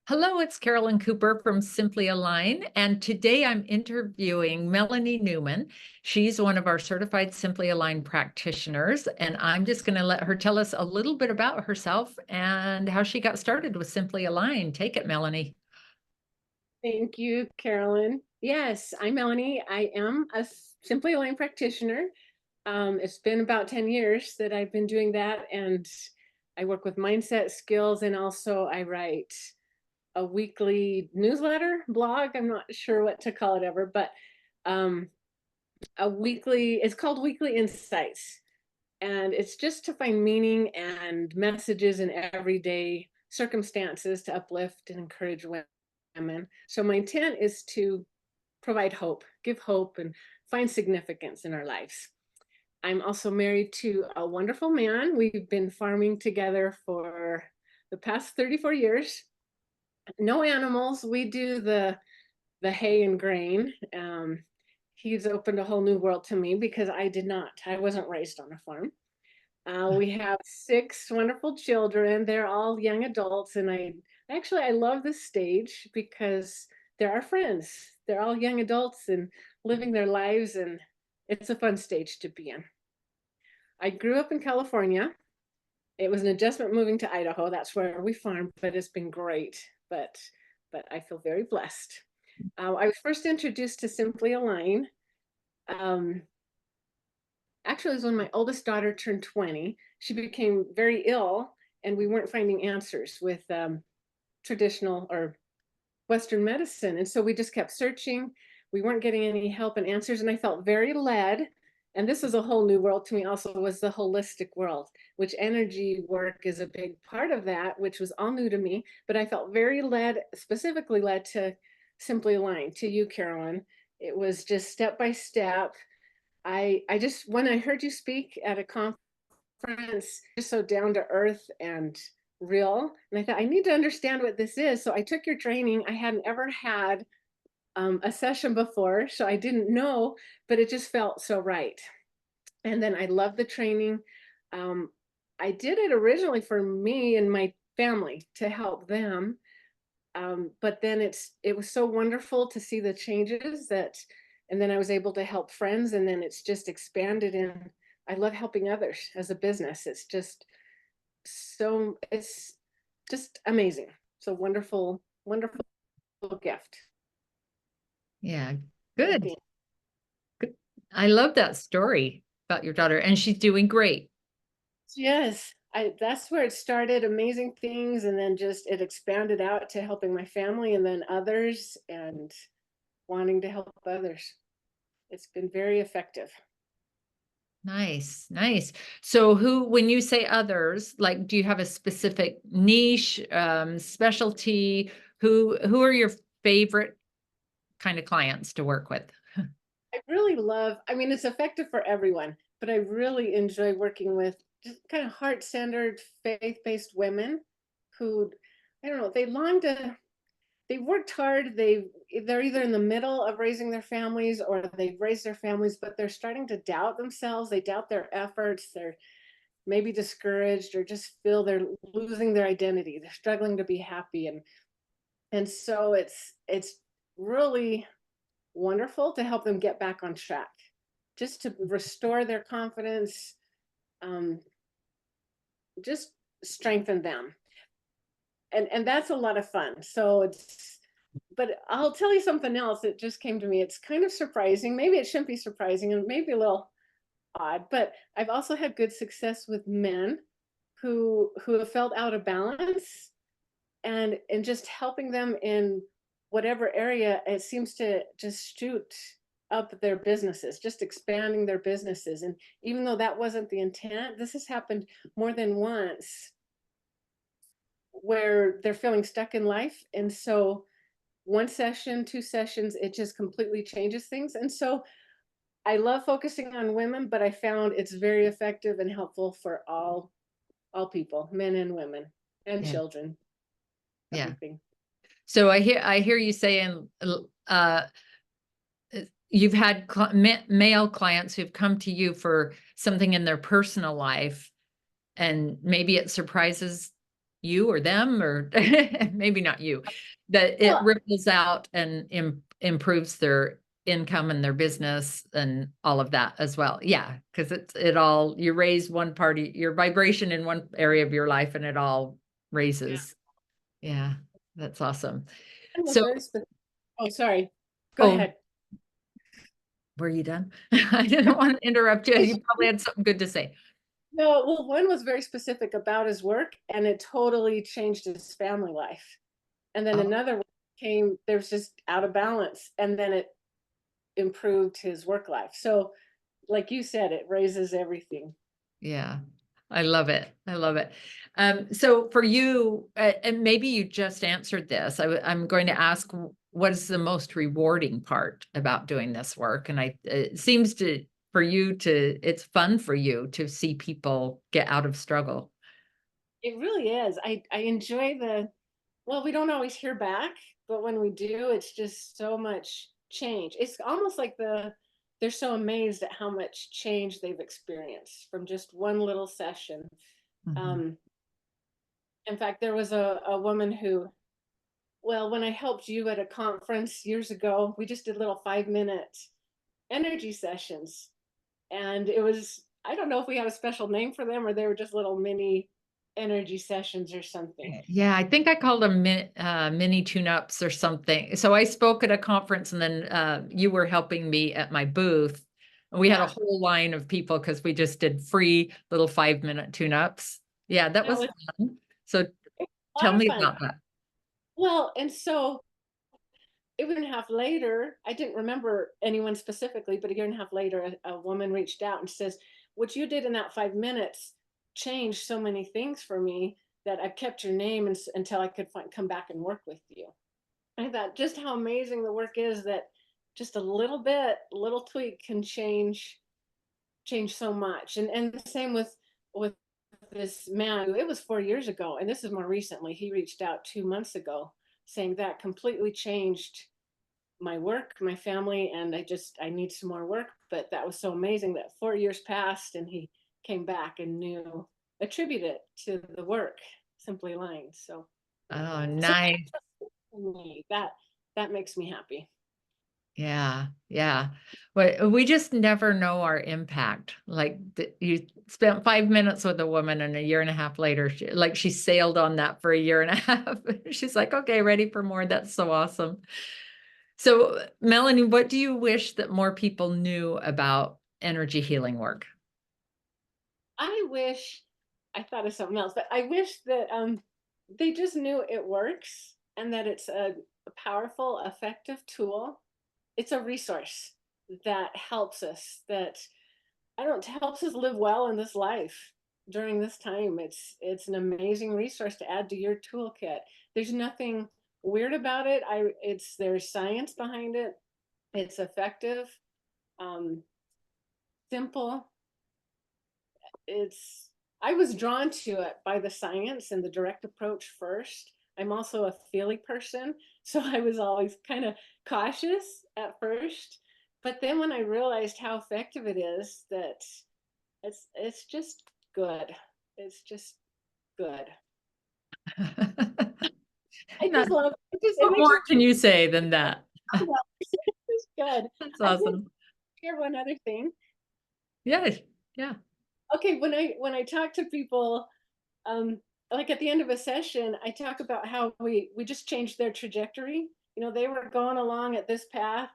Hello, it's Carolyn Cooper from Simply Align, and today I'm interviewing Melanie Newman. She's one of our certified Simply Align practitioners, and I'm just going to let her tell us a little bit about herself and how she got started with Simply Align. Take it, Melanie. Thank you, Carolyn. Yes, I'm Melanie. I am a Simply Align practitioner. It's been about 10 years that I've been doing that, and I work with mindset skills, and also I write a weekly newsletter, blog. I'm not sure what to call it ever, but um, it's called Weekly Insights. And it's just to find meaning and messages in everyday circumstances to uplift and encourage women. So my intent is to provide hope, give hope, and find significance in our lives. I'm also married to a wonderful man. We've been farming together for the past 34 years. No animals. We do the hay and grain. He's opened a whole new world to me because I did not. I wasn't raised on a farm. We have 6 wonderful children. They're all young adults, and I love this stage because they're our friends. They're all young adults and living their lives, and it's a fun stage to be in. I grew up in California. It was an adjustment moving to Idaho. That's where we farm, but it's been great. But I feel very blessed. I was first introduced to Simply Align. Actually, it was when my oldest daughter turned 20. She became very ill, and we weren't finding answers with traditional or Western medicine. And so we just kept searching. We weren't getting any help and answers. And I felt very led. And this is a whole new world to me also, was the holistic world, which energy work is a big part of that, which was all new to me. But I felt very led, specifically led to Simply Align, to you, Carolyn. It was just step by step. I just, when I heard you speak at a conference, just so down to earth and real, and I thought, I need to understand what this is. So I took your training. I hadn't ever had a session before, so I didn't know, but it just felt so right. And then I loved the training. I did it originally for me and my family to help them. But then it was so wonderful to see the changes and then I was able to help friends, and then it's just expanded in. I love helping others as a business. It's just amazing. So wonderful, wonderful gift. Yeah, good. Good. I love that story about your daughter, and she's doing great. Yes, that's where it started, amazing things, and then just it expanded out to helping my family and then others and wanting to help others. It's been very effective. Nice, nice. So when you say others, like, do you have a specific niche, specialty? Who are your favorite kind of clients to work with? I really love, I mean, it's effective for everyone, but I really enjoy working with just kind of heart-centered, faith-based women who, I don't know, they worked hard. They're either in the middle of raising their families or they've raised their families, but they're starting to doubt themselves. They doubt their efforts. They're maybe discouraged or just feel they're losing their identity. They're struggling to be happy. And so it's really wonderful to help them get back on track, just to restore their confidence, um, just strengthen them. And that's a lot of fun. But I'll tell you something else that just came to me. It's kind of surprising. Maybe it shouldn't be surprising and maybe a little odd, but I've also had good success with men who have felt out of balance, and just helping them in whatever area. It seems to just shoot up their businesses, just expanding their businesses. And even though that wasn't the intent, this has happened more than once where they're feeling stuck in life. And so one session, 2 sessions, it just completely changes things. And so I love focusing on women, but I found it's very effective and helpful for all people, men and women and Yeah, children, yeah. everything. So I hear you saying, you've had male clients who've come to you for something in their personal life, and maybe it surprises you or them, or maybe not you, that it Well, ripples out and improves their income and their business and all of that as well. Yeah, because it all, you raise one party, your vibration in one area of your life, and it all yeah, raises. Yeah, that's awesome. one was So, very specific. Oh, sorry. Go oh, ahead. were you done? I didn't want to interrupt you. You probably had something good to say. No, well, one was very specific about his work, and it totally changed his family life. And then Oh, another one came, there's just out of balance, and then it improved his work life. So, like you said, it raises everything. yeah. I love it. I love it. So for you, and maybe you just answered this, I'm going to ask, what is the most rewarding part about doing this work? And it seems for you it's fun for you to see people get out of struggle. It really is. I enjoy well, we don't always hear back, but when we do, it's just so much change. It's almost like they're so amazed at how much change they've experienced from just one little session. Mhm. Um, in fact, there was a woman who, well, when I helped you at a conference years ago, we just did little 5-minute energy sessions. And it was, I don't know if we had a special name for them or they were just little mini energy sessions or something. Yeah, I think I called them mini tune-ups or something. So I spoke at a conference, and then you were helping me at my booth. We had a Yeah, whole line of people because we just did free little 5-minute tune-ups. Yeah, that that was was fun. So a tell lot of me fun. about that. Well, and so a year and a half later, I didn't remember anyone specifically, but a year and a half later, a woman reached out and says, what you did in that 5 minutes changed so many things for me that I've kept your name until I could come back and work with you. I thought just how amazing the work is, that just a little bit, a little tweak can change so much. And the same with this man. It was 4 years ago, and this is more recently. He reached out 2 months ago saying that completely changed my work, my family, and I need some more work. But that was so amazing that 4 years passed and he came back and attribute it to the work, Simply Aligned. Oh, So nice. that makes me happy. Yeah, yeah. But we just never know our impact. Like you spent 5 minutes with a woman, and a year and a half later, she sailed on that for a year and a half. She's like, okay, ready for more. That's so awesome. So, Melanie, what do you wish that more people knew about energy healing work? I wish I thought of something else, but I wish that they just knew it works and that it's a powerful, effective tool. It's a resource that helps us, that I don't helps us live well in this life during this time. It's an amazing resource to add to your toolkit. There's nothing weird about it. There's science behind it. It's effective, um, simple. It's I was drawn to it by the science and the direct approach first. I'm also a feely person, so I was always kind of cautious at first. But then when I realized how effective it is, that it's just good. It's just good. I Not- just love it. It What makes more you can you say than that? feel well. It's good. That's I did awesome. hear one other thing. Yeah, yeah. Okay, when I talk to people, um, like at the end of a session, I talk about how we just changed their trajectory. They were going along at this path,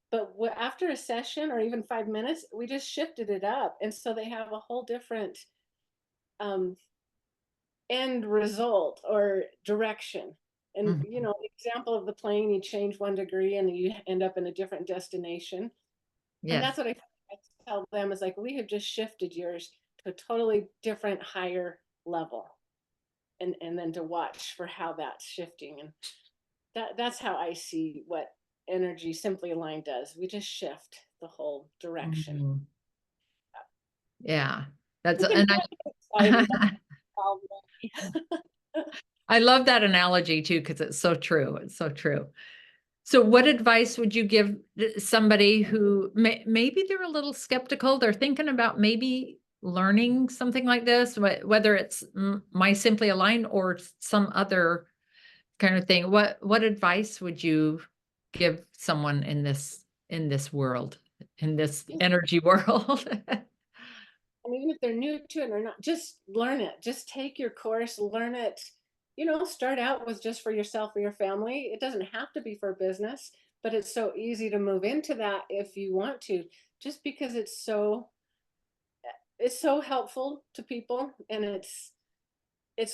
but after a session or even 5 minutes, we just shifted it up, and so they have a whole different um, end result or direction. And Mhm. example of the plane, you change 1 degree and you end up in a different destination. And Yes. that's what I tell them, is like, we have just shifted yours to a totally different, higher level. And then to watch for how that's shifting. And that's how I see what energy Simply Aligned does. We just shift the whole direction. Mhm. Yeah. You can And get excited. I love that analogy too, because it's so true. It's so true. So what advice would you give somebody who maybe they're a little skeptical? They're thinking about maybe learning something like this, whether it's My Simply Align or some other kind of thing, what advice would you give someone in this world, in this energy world? And even if they're new to it or not, just learn it. Just take your course, learn it. Start out with just for yourself or your family. It doesn't have to be for business, but it's so easy to move into that if you want to, just because it's so helpful to people, and it's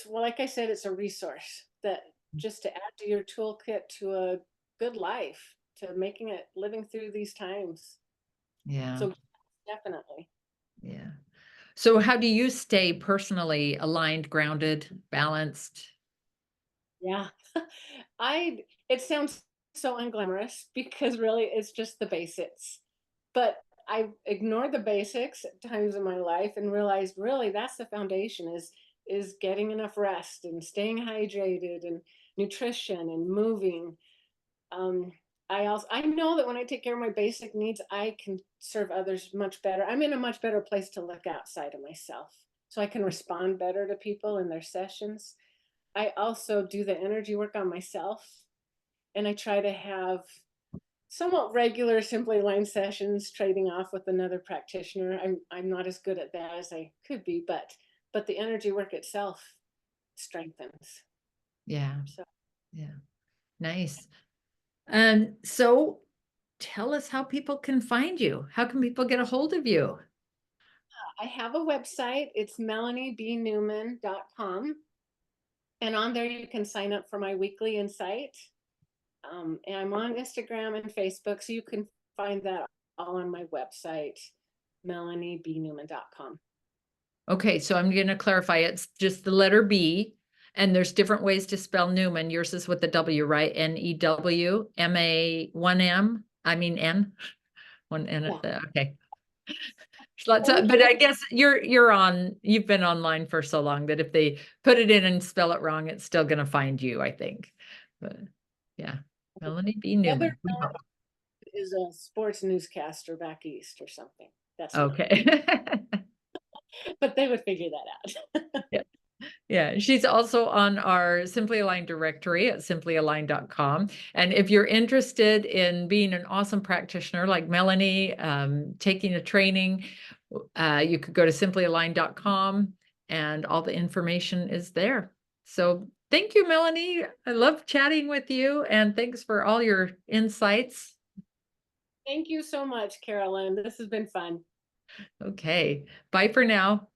well, like I said, it's a resource that just to add to your toolkit to a good life, to making it living through these times. Yeah, So definitely. yeah. So how do you stay personally aligned, grounded, balanced? Yeah. It sounds so unglamorous because really it's just the basics. But I ignored the basics at times in my life and realized really that's the foundation is getting enough rest and staying hydrated and nutrition and moving. Um, I know that when I take care of my basic needs, I can serve others much better. I'm in a much better place to look outside of myself. So I can respond better to people in their sessions. I also do the energy work on myself, and I try to have somewhat regular Simply Line sessions, trading off with another practitioner. I'm not as good at that as I could be, but the energy work itself strengthens. Yeah, So yeah. Nice. So tell us how people can find you. How can people get a hold of you? I have a website. It's melaniebnewman.com. And on there you can sign up for my weekly insight. And I'm on Instagram and Facebook, so you can find that all on my website, melaniebnewman.com. Okay, so I'm going to clarify. It's just the letter B, and there's different ways to spell Newman. Yours is with the W, right? Newma, one M. I mean N, one N Yeah. at the. Okay. But I guess you've been online for so long that if they put it in and spell it wrong, it's still going to find you, I think. But yeah, Melanie B. Whether Newman. is a sports newscaster back east or something. That's not, Okay. but they would figure that out. Yeah. Yeah, she's also on our Simply Align directory at simplyalign.com. And if you're interested in being an awesome practitioner like Melanie, taking a training, you could go to simplyalign.com and all the information is there. So thank you, Melanie. I love chatting with you, and thanks for all your insights. Thank you so much, Carolyn. This has been fun. Okay, bye for now.